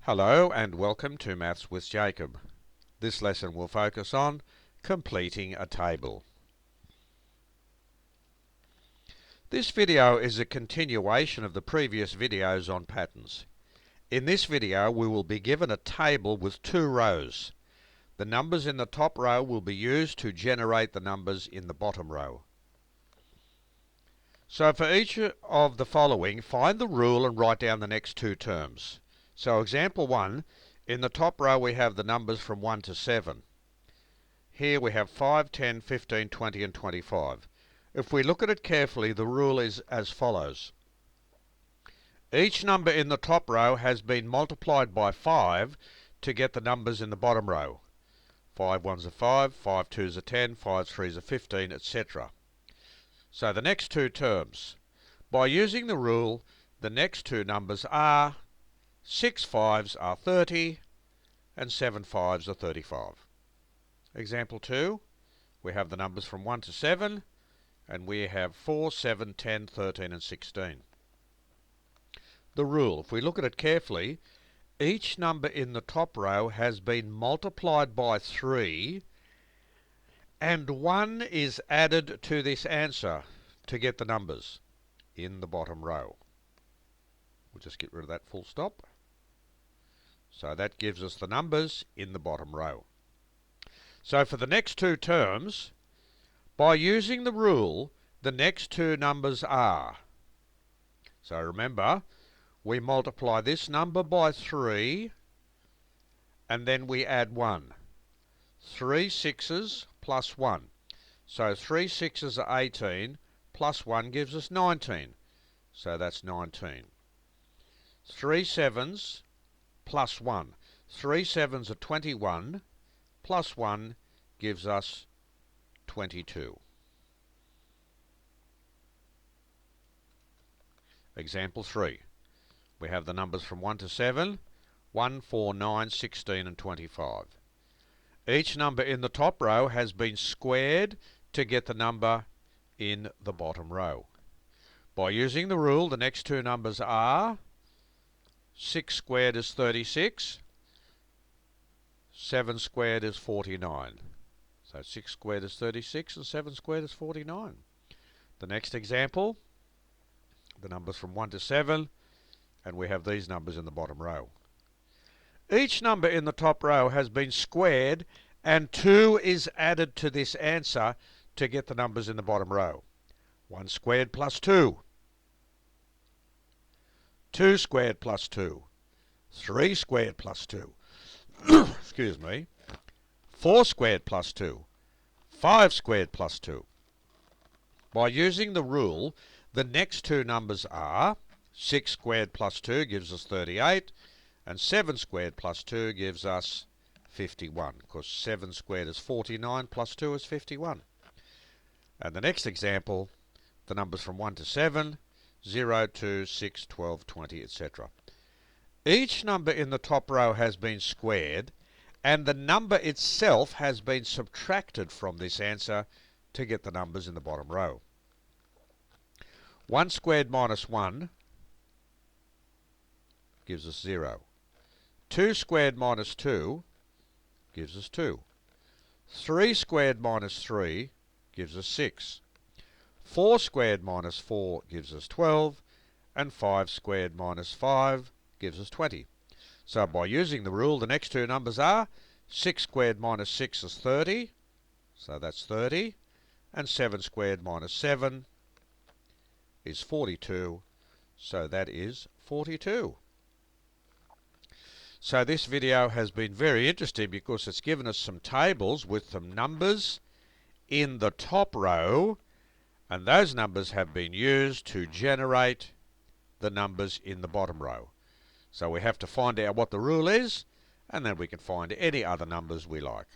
Hello and welcome to Maths with Jacob. This lesson will focus on completing a table. This video is a continuation of the previous videos on patterns. In this video we will be given a table with two rows. The numbers in the top row will be used to generate the numbers in the bottom row. So for each of the following, find the rule and write down the next two terms. So example 1, in the top row we have the numbers from 1 to 7. Here we have 5, 10, 15, 20 and 25. If we look at it carefully, the rule is as follows. Each number in the top row has been multiplied by 5 to get the numbers in the bottom row. 5 1s are 5, 5 2s are 10, 5 3s are 15, etc. So the next two terms. By using the rule, the next two numbers are 6 5s are 30 and 7 5s are 35. Example 2, we have the numbers from 1 to 7 and we have 4, 7, 10, 13 and 16. The rule, if we look at it carefully, each number in the top row has been multiplied by 3 and 1 is added to this answer to get the numbers in the bottom row. We'll just get rid of that full stop. So that gives us the numbers in the bottom row. So for the next two terms, by using the rule, the next two numbers are. So remember, we multiply this number by 3 and then we add 1. 3 6s plus 1. So 3 6s are 18 plus 1 gives us 19. So that's 19. 3 7s plus 1. 3 7s are 21 plus 1 gives us 22. Example 3. We have the numbers from 1 to 7, 1, 4, 9, 16 and 25. Each number in the top row has been squared to get the number in the bottom row. By using the rule, the next two numbers are 6 squared is 36, 7 squared is 49. So 6 squared is 36 and 7 squared is 49. The next example, the numbers from 1 to 7, and we have these numbers in the bottom row. Each number in the top row has been squared and 2 is added to this answer to get the numbers in the bottom row. 1 squared plus 2. 2 squared plus 2. 3 squared plus 2. Excuse me. 4 squared plus 2. 5 squared plus 2. By using the rule, the next two numbers are 6 squared plus 2 gives us 38 and 7 squared plus 2 gives us 51, because 7 squared is 49 plus 2 is 51. And the next example, the numbers from 1 to 7, 0, 2, 6, 12, 20, etc. Each number in the top row has been squared and the number itself has been subtracted from this answer to get the numbers in the bottom row. 1 squared minus 1 gives us 0. 2 squared minus 2 gives us 2. 3 squared minus 3 gives us 6. 4 squared minus 4 gives us 12. And 5 squared minus 5 gives us 20. So by using the rule, the next two numbers are 6 squared minus 6 is 30. So that's 30. And 7 squared minus 7 is 42. So that is 42. So this video has been very interesting because it's given us some tables with some numbers in the top row, and those numbers have been used to generate the numbers in the bottom row. So we have to find out what the rule is, and then we can find any other numbers we like.